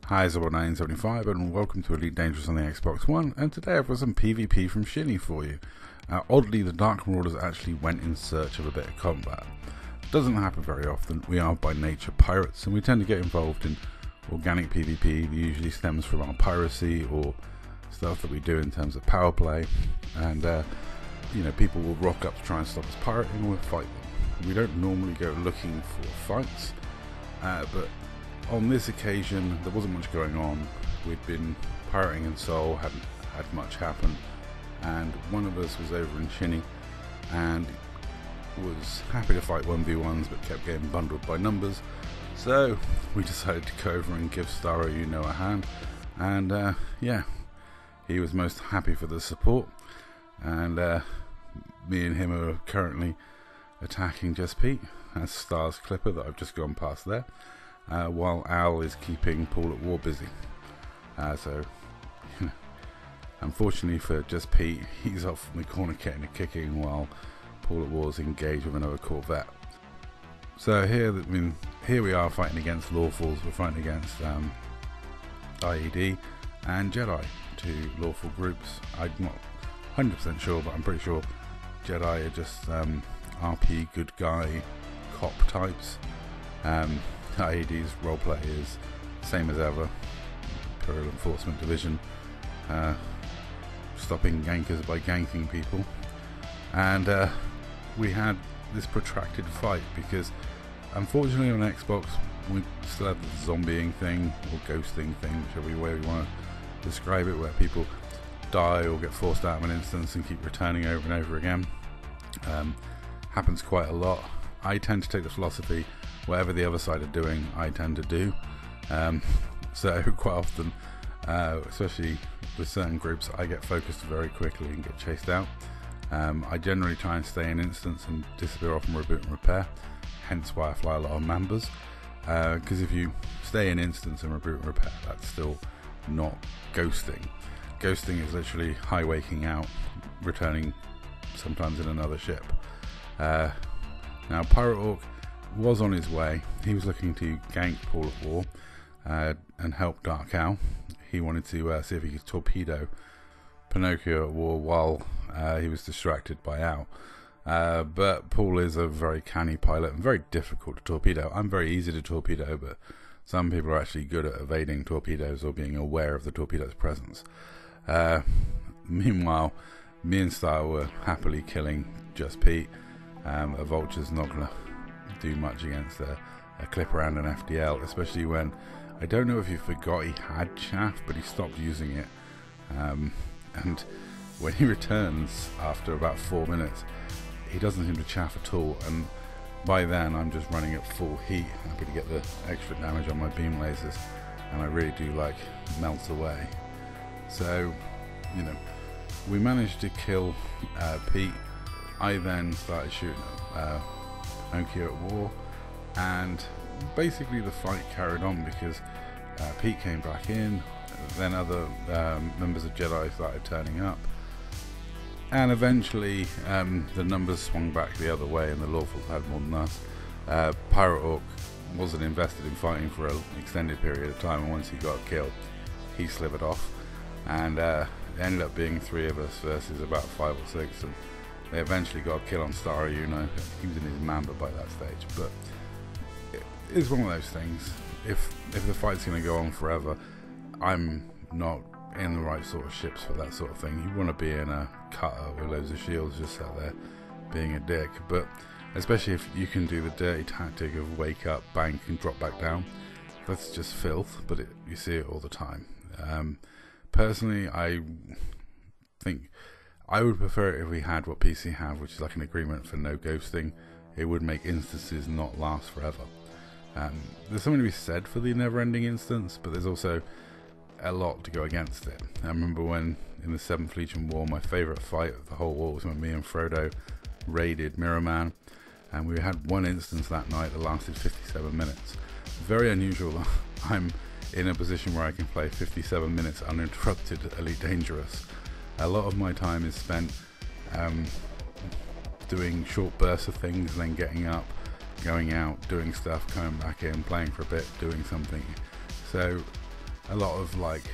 Hi, it's 1975 and welcome to Elite Dangerous on the Xbox One, and today I've got some PvP from Shinny for you. Oddly, the Dark Marauders actually went in search of a bit of combat. It doesn't happen very often. We are by nature pirates and we tend to get involved in organic PvP that usually stems from our piracy or stuff that we do in terms of power play, and people will rock up to try and stop us pirating and we'll fight them. We don't normally go looking for fights, but on this occasion there wasn't much going on. We'd been pirating in Seoul, hadn't had much happen, and one of us was over in Shinny and was happy to fight 1v1s but kept getting bundled by numbers, so we decided to go over and give Starro a hand, and he was most happy for the support, and me and him are currently attacking Just Pete as Star's Clipper that I've just gone past there, while Al is keeping Paul at War busy. Unfortunately for Just Pete, he's off in the corner getting a kicking while Paul at War is engaged with another Corvette. So here we are fighting against Lawfuls. We're fighting against IED and JEDI, two lawful groups. I'm not 100% sure, but I'm pretty sure JEDI are just RP good guy cop types. IED's roleplay is same as ever, Imperial Enforcement Division, stopping gankers by ganking people, and we had this protracted fight because unfortunately on Xbox we still have the zombieing thing or ghosting thing, whichever way we want to describe it, where people die or get forced out of an instance and keep returning over and over again. Happens quite a lot. I tend to take the philosophy, whatever the other side are doing, I tend to do. So quite often, especially with certain groups, I get focused very quickly and get chased out. I generally try and stay in instance and disappear off and reboot and repair, hence why I fly a lot of Mambas, because if you stay in instance and reboot and repair, that's still not ghosting. Ghosting is literally high waking out, returning sometimes in another ship. Now Pirate Orc was on his way. He was looking to gank Paul at War and help Dark Al. He wanted to see if he could torpedo Pinocchio at War while he was distracted by Al. But Paul is a very canny pilot and very difficult to torpedo. I'm very easy to torpedo, but some people are actually good at evading torpedoes or being aware of the torpedo's presence. Meanwhile, me and Star were happily killing Just Pete. A Vulture's not going to do much against a Clipper and an FDL, especially when, I don't know if he forgot he had chaff, but he stopped using it. And when he returns after about 4 minutes, he doesn't seem to chaff at all, and by then I'm just running at full heat, happy to get the extra damage on my beam lasers, and I really do like melt away. So, we managed to kill Pete. I then started shooting Pinocchio at War, and basically the fight carried on because Pete came back in, then other members of JEDI started turning up, and eventually the numbers swung back the other way and the Lawfuls had more than us. Pirate Orc wasn't invested in fighting for an extended period of time, and once he got killed he slivered off, and it ended up being 3 of us versus about 5 or 6, and they eventually got a kill on Starro. He was in his Mamba by that stage, but it's one of those things. If the fight's going to go on forever, I'm not in the right sort of ships for that sort of thing. You want to be in a cutter with loads of shields just sat there being a dick, but especially if you can do the dirty tactic of wake up, bank and drop back down. That's just filth, but you see it all the time. Personally, I think I would prefer it if we had what PC have, which is like an agreement for no ghosting. It would make instances not last forever. There's something to be said for the never-ending instance, but there's also a lot to go against it. I remember when in the 7th Legion War, my favourite fight of the whole war was when me and Frodo raided Mirror Man, and we had one instance that night that lasted 57 minutes. Very unusual. I'm in a position where I can play 57 minutes uninterrupted Elite Dangerous. A lot of my time is spent doing short bursts of things, then getting up, going out, doing stuff, coming back in, playing for a bit, doing something. So a lot of like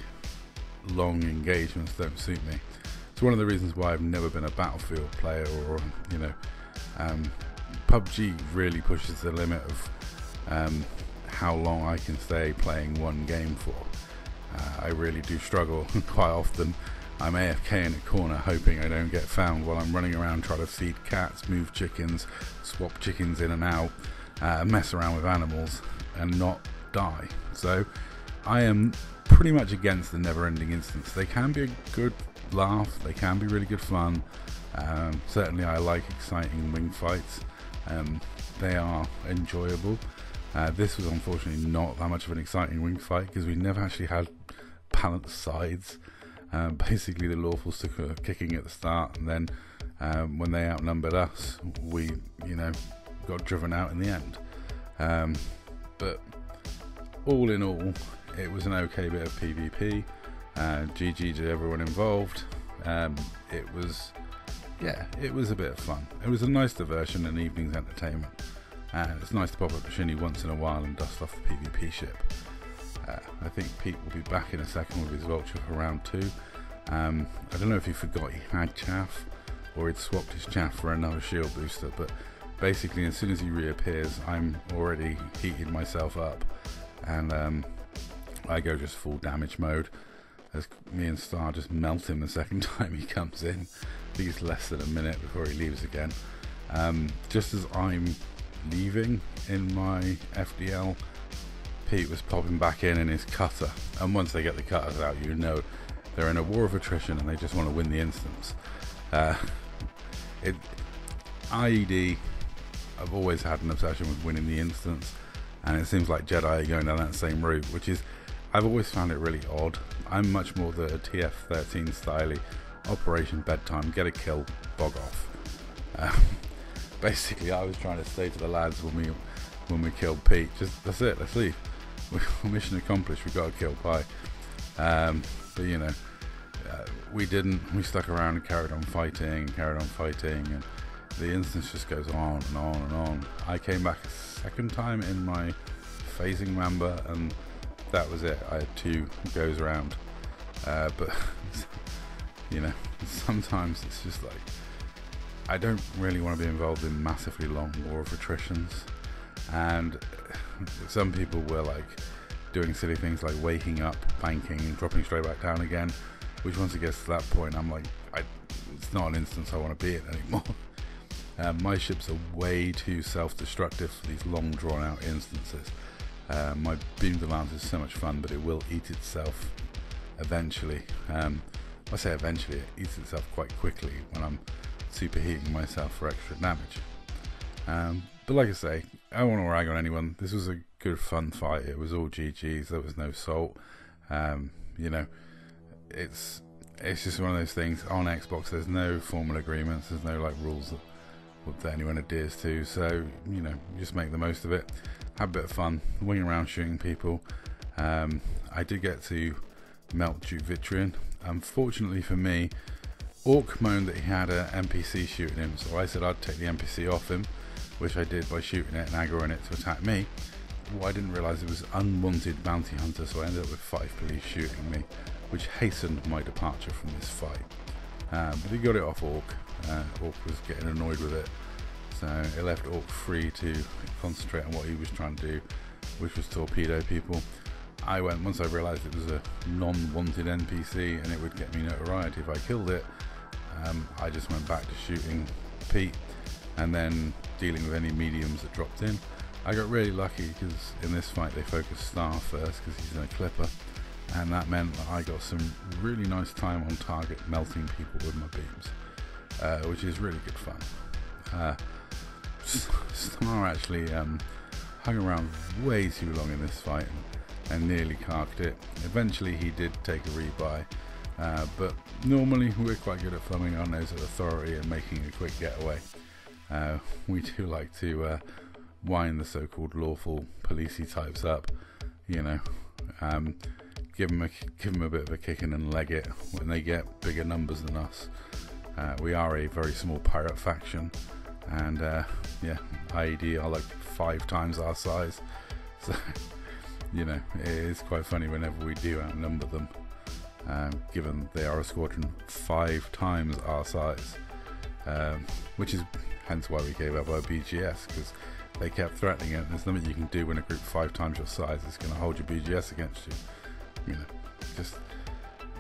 long engagements don't suit me. It's one of the reasons why I've never been a Battlefield player, or you know, PUBG really pushes the limit of how long I can stay playing one game for. I really do struggle. Quite often I'm AFK in a corner hoping I don't get found while I'm running around trying to feed cats, move chickens, swap chickens in and out, mess around with animals and not die. So I am pretty much against the never-ending instance. They can be a good laugh, they can be really good fun. Certainly I like exciting wing fights. They are enjoyable. This was unfortunately not that much of an exciting wing fight because we never actually had balanced sides. Basically the Lawfuls took a kicking at the start, and then when they outnumbered us, we, you know, got driven out in the end. But all in all, it was an okay bit of PvP. GG to everyone involved. It was a bit of fun. It was a nice diversion and evening's entertainment. And it's nice to pop up a shinny once in a while and dust off the PvP ship. I think Pete will be back in a second with his Vulture for round 2. I don't know if he forgot he had chaff, or he'd swapped his chaff for another shield booster, but basically as soon as he reappears, I'm already heated myself up, and I go just full damage mode, as me and Star just melt him the second time he comes in. I think it's less than a minute before he leaves again. Just as I'm leaving in my FDL, Pete was popping back in his cutter, and once they get the cutters out, you know they're in a war of attrition and they just want to win the instance. IED, I've always had an obsession with winning the instance, and it seems like Jedi are going down that same route, which is, I've always found it really odd. I'm much more the TF13 styley, Operation Bedtime, get a kill, bog off. Basically I was trying to say to the lads when we killed Pete, just that's it, let's leave. Mission accomplished, we got to kill Pi. But you know, we didn't. We stuck around and carried on fighting, and the instance just goes on and on and on. I came back a second time in my phasing Mamba, and that was it. I had 2 goes around. But you know, sometimes it's just like, I don't really want to be involved in massively long war of attritions, and some people were like doing silly things like waking up, banking and dropping straight back down again, which once it gets to that point I'm like, it's not an instance I want to be in anymore. My ships are way too self-destructive for these long drawn out instances. My beam lance is so much fun, but it will eat itself eventually. I say eventually, it eats itself quite quickly when I'm superheating myself for extra damage. But like I say, I don't want to rag on anyone. This was a good fun fight. It was all GGs. There was no salt. You know, it's just one of those things. On Xbox, there's no formal agreements. There's no like rules that anyone adheres to. So you know, just make the most of it. Have a bit of fun, wing around shooting people. I did get to melt Duke Vitrian. Unfortunately for me, Orc moaned that he had an NPC shooting him, so I said I'd take the NPC off him, which I did by shooting it and aggroing it to attack me. What I didn't realise, it was unwanted bounty hunter, so I ended up with 5 police shooting me, which hastened my departure from this fight. But he got it off Orc. Orc was getting annoyed with it, so it left Orc free to concentrate on what he was trying to do, which was torpedo people. Once I realised it was a non-wanted NPC and it would get me notoriety if I killed it, I just went back to shooting Pete and then dealing with any mediums that dropped in. I got really lucky because in this fight they focused Star first because he's in a clipper, and that meant that I got some really nice time on target melting people with my beams, which is really good fun. Star actually hung around way too long in this fight and nearly carked it. Eventually he did take a rebuy, but normally we're quite good at thumbing our nose at authority and making a quick getaway. We do like to wind the so-called lawful policey types up, you know, give them a bit of a kicking and leg it when they get bigger numbers than us. We are a very small pirate faction, and yeah, IED are like 5 times our size, so you know, it is quite funny whenever we do outnumber them, given they are a squadron 5 times our size, which is hence why we gave up our BGS, because they kept threatening it. There's nothing you can do when a group 5 times your size is going to hold your BGS against you. You know, just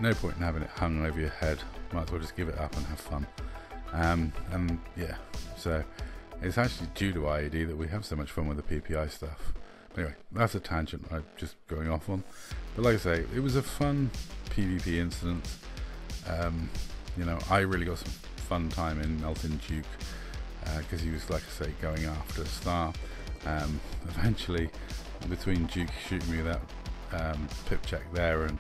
no point in having it hung over your head. Might as well just give it up and have fun. And yeah, so it's actually due to IED that we have so much fun with the PPI stuff. But anyway, that's a tangent I'm just going off on. But like I say, it was a fun PvP incident. You know, I really got some fun time in melting Duke, because he was, like I say, going after Star. Eventually, between Duke shooting me that pip check there and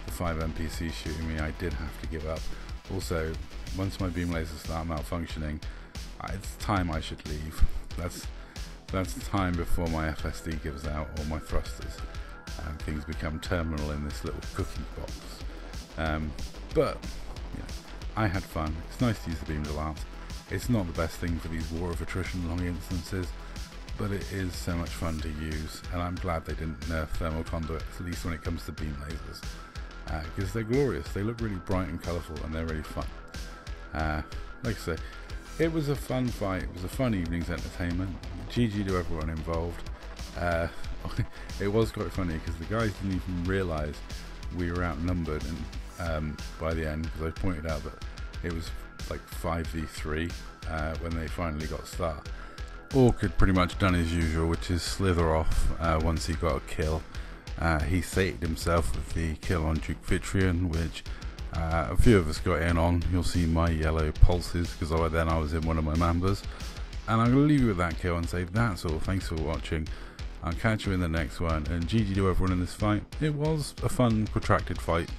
the 5 NPCs shooting me, I did have to give up. Also, once my beam lasers start malfunctioning, it's time I should leave. That's time before my FSD gives out or my thrusters, and things become terminal in this little cookie box. But you know, I had fun. It's nice to use the beam alarms. It's not the best thing for these War of Attrition long instances, but it is so much fun to use, and I'm glad they didn't nerf thermal conduits, at least when it comes to beam lasers, because they're glorious. They look really bright and colourful, and they're really fun. Like I say, it was a fun fight. It was a fun evening's entertainment. GG to everyone involved. It was quite funny because the guys didn't even realise we were outnumbered, and by the end, because I pointed out that it was like 5v3 when they finally got Star. Orc had pretty much done his usual, which is slither off once he got a kill. He sated himself with the kill on Duke Vitrian, which a few of us got in on. You'll see my yellow pulses because then I was in one of my Mambas. And I'm going to leave you with that kill and say that's all. Thanks for watching. I'll catch you in the next one, and GG to everyone in this fight. It was a fun, protracted fight.